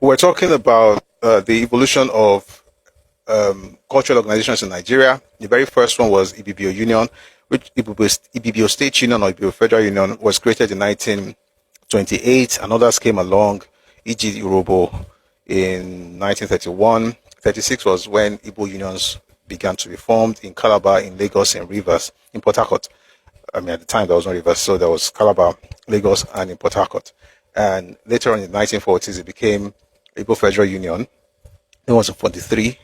We're talking about the evolution of cultural organizations in Nigeria. The very first one was Ibo Union, which Ibo State Union or Ibo Federal Union was created in 1928, and others came along, e.g. Urobo in 1931. 36 was when Ibo unions began to be formed in Calabar, in Lagos, in Rivers, in Port Harcourt. I mean, at the time there was no Rivers, so there was Calabar, Lagos, and in Port Harcourt. And later on in the 1940s, it became Ibo Federal Union. It was in 43,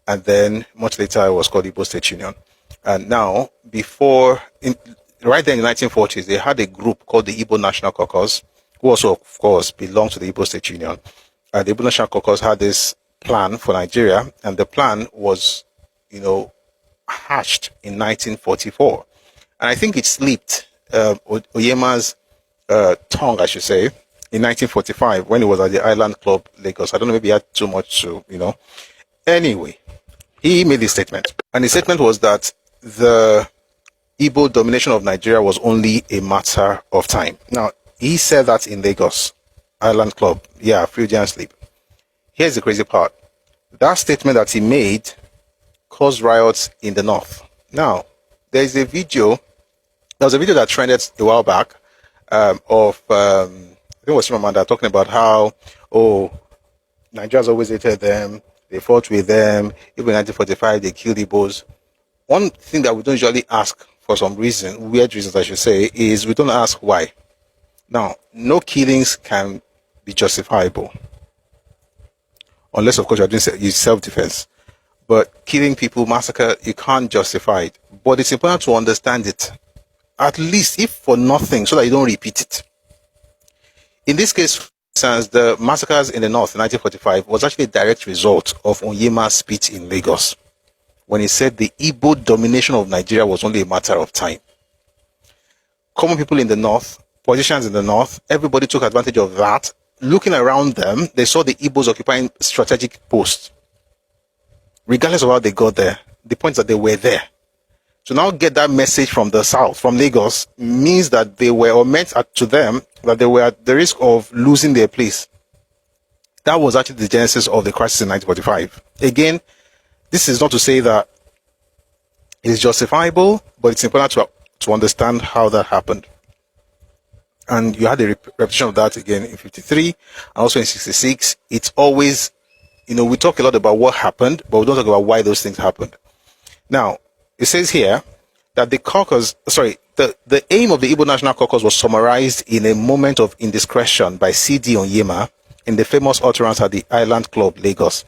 and then much later it was called Ibo State Union. And now, right then in the 1940s, they had a group called the Ibo National Caucus, who also, of course, belonged to the Ibo State Union. The Ibo National Caucus had this plan for Nigeria, and the plan was, hatched in 1944. And I think it slipped Onyeama's tongue, I should say, in 1945 when he was at the Island Club, Lagos. I don't know, maybe he had too much to, Anyway, he made this statement. And the statement was that the Igbo domination of Nigeria was only a matter of time. Now, he said that in Lagos, Island Club. Yeah, Freudian sleep. Here's the crazy part. That statement that he made caused riots in the north. Now, there was a video that trended a while back of, I think it was Chimamanda talking about how, Nigeria's always hated them, they fought with them, even in 1945 they killed Igbos. One thing that we don't usually ask for some reason, weird reasons I should say, is we don't ask why. Now, no killings can be justifiable. Unless, of course, you're doing self-defense. But killing people, massacre, you can't justify it. But it's important to understand it. At least, if for nothing, so that you don't repeat it. In this case, for instance, the massacres in the north in 1945 was actually a direct result of Onyeama's speech in Lagos, when he said the Igbo domination of Nigeria was only a matter of time. Common people in the north, politicians in the north, everybody took advantage of that. Looking around them, they saw the Igbos occupying strategic posts. Regardless of how they got there, the point is that they were there. To now get that message from the south, from Lagos, means that they were, or meant to them, that they were at the risk of losing their place. That was actually the genesis of the crisis in 1945. Again, this is not to say that it is justifiable, but it's important to understand how that happened. And you had a repetition of that again in 53 and also in 66. It's always, we talk a lot about what happened, but we don't talk about why those things happened. Now, it says here that the aim of the Igbo National Caucus was summarized in a moment of indiscretion by C.D. Onyeama in the famous utterance at the Island Club, Lagos,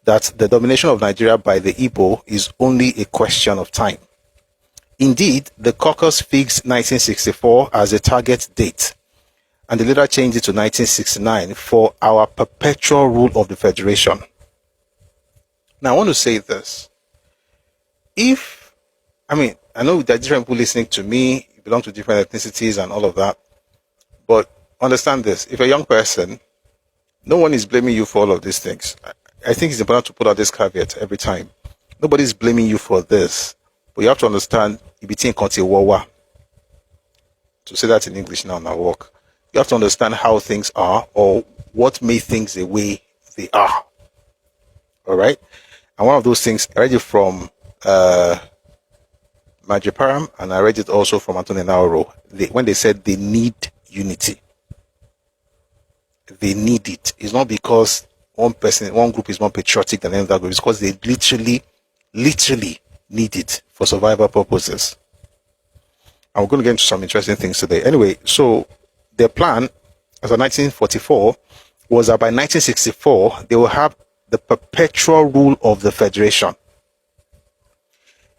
that the domination of Nigeria by the Igbo is only a question of time. Indeed, the caucus fixed 1964 as a target date, and the later changed it to 1969 for our perpetual rule of the Federation. Now, I want to say this. I know there are different people listening to me, you belong to different ethnicities and all of that, but understand this. If you're a young person, no one is blaming you for all of these things. I think it's important to put out this caveat every time. Nobody's blaming you for this. But you have to understand, to say that in English now work. You have to understand how things are, or what made things the way they are. All right? And one of those things, I read it from Majiparam, and I read it also from Anthony Nauro, when they said they need unity. They need it. It's not because one group is more patriotic than another group. It's because they literally need it for survival purposes. And we're going to get into some interesting things today. Anyway, so their plan as of 1944 was that by 1964 they will have the perpetual rule of the Federation.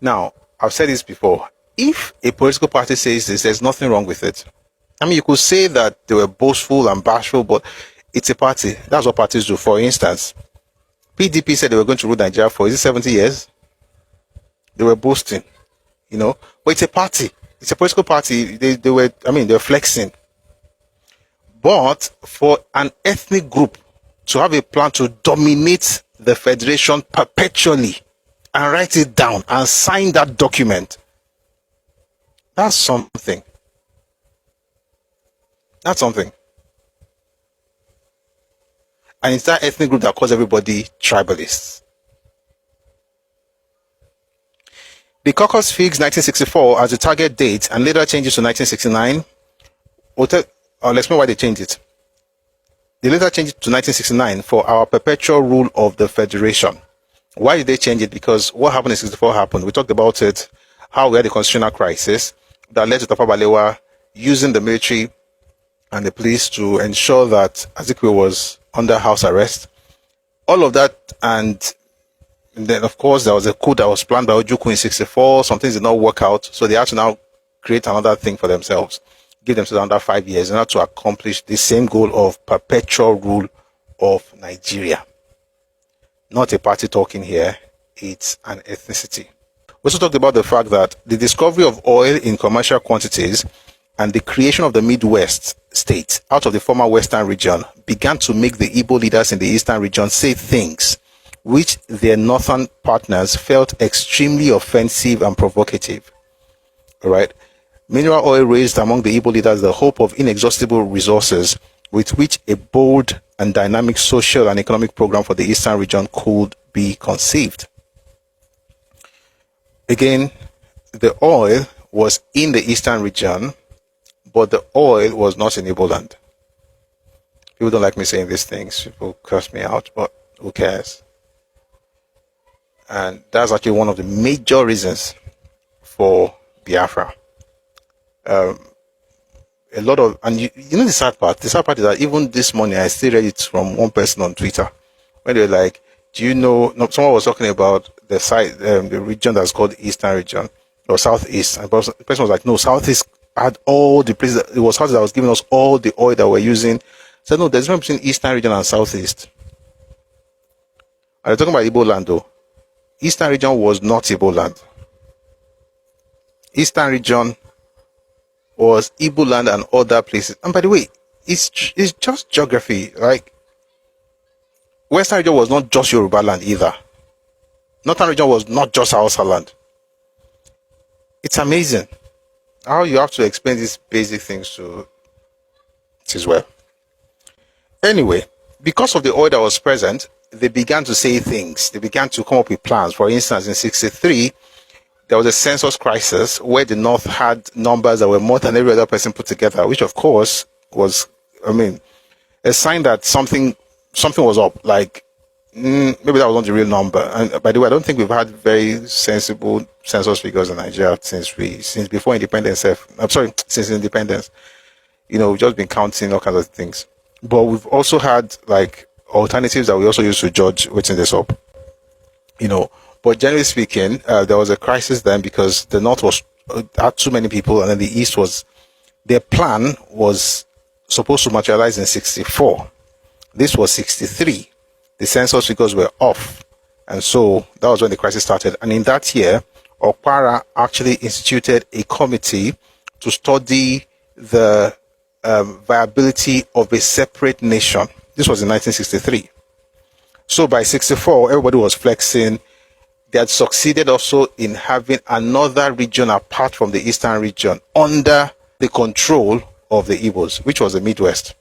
Now, I've said this before. If a political party says this, there's nothing wrong with it. You could say that they were boastful and bashful, but it's a party. That's what parties do. For instance, PDP said they were going to rule Nigeria for, 70 years? They were boasting, but it's a party. It's a political party. They were flexing. But for an ethnic group to have a plan to dominate the Federation perpetually and write it down and sign that document, that's something. an entire ethnic group that calls everybody tribalists. The caucus fixed 1964 as the target date and later changes to 1969. I'll explain why they changed it. They later changed it to 1969 for our perpetual rule of the Federation. Why did they change it? Because what happened in 64 happened. We talked about it, how we had a constitutional crisis that led to Tafawa Balewa using the military and the police to ensure that Azikiwe was under house arrest. All of that, and then of course there was a coup that was planned by Ojukwu in 64. Some things did not work out, so they had to now create another thing for themselves, give themselves under 5 years in order to accomplish the same goal of perpetual rule of Nigeria. Not a party talking here, it's an ethnicity. We also talked about the fact that the discovery of oil in commercial quantities and the creation of the Midwest states out of the former Western region began to make the Igbo leaders in the Eastern region say things which their Northern partners felt extremely offensive and provocative. All right. Mineral oil raised among the Igbo leaders the hope of inexhaustible resources with which a bold and dynamic social and economic program for the Eastern region could be conceived. Again, the oil was in the Eastern region, but the oil was not in Igbo land. People don't like me saying these things. People curse me out, but who cares? And that's actually one of the major reasons for Biafra. A lot of, and you know the sad part is that even this morning I still read it from one person on Twitter when they were like, do you know, someone was talking about the side, the region that's called Eastern region or Southeast, and the person was like, no, Southeast had all the places, it was Southeast that was giving us all the oil that we're using. So no, there's a difference between Eastern region and Southeast. And they're talking about Igbo land though. Eastern region was not Igbo land. Eastern region was Igbo land and other places. And by the way, it's just geography. Like, Western region was not just Yoruba land either. Northern region was not just Hausa land. It's amazing how you have to explain these basic things to it as well. Anyway, because of the oil that was present, they began to say things. They began to come up with plans. For instance, in 63, there was a census crisis where the North had numbers that were more than every other person put together, which of course was, a sign that something was up. Like, maybe that was not the real number. And by the way, I don't think we've had very sensible census figures in Nigeria since before independence. Since independence. We've just been counting all kinds of things. But we've also had like alternatives that we also use to judge what's in this up. But generally speaking, there was a crisis then because the North had too many people, and then the East their plan was supposed to materialize in 64. This was 63. The census figures were off. And so that was when the crisis started. And in that year, Okpara actually instituted a committee to study the viability of a separate nation. This was in 1963. So by 64, everybody was flexing. They had succeeded also in having another region apart from the Eastern region under the control of the Igbos, which was the Midwest.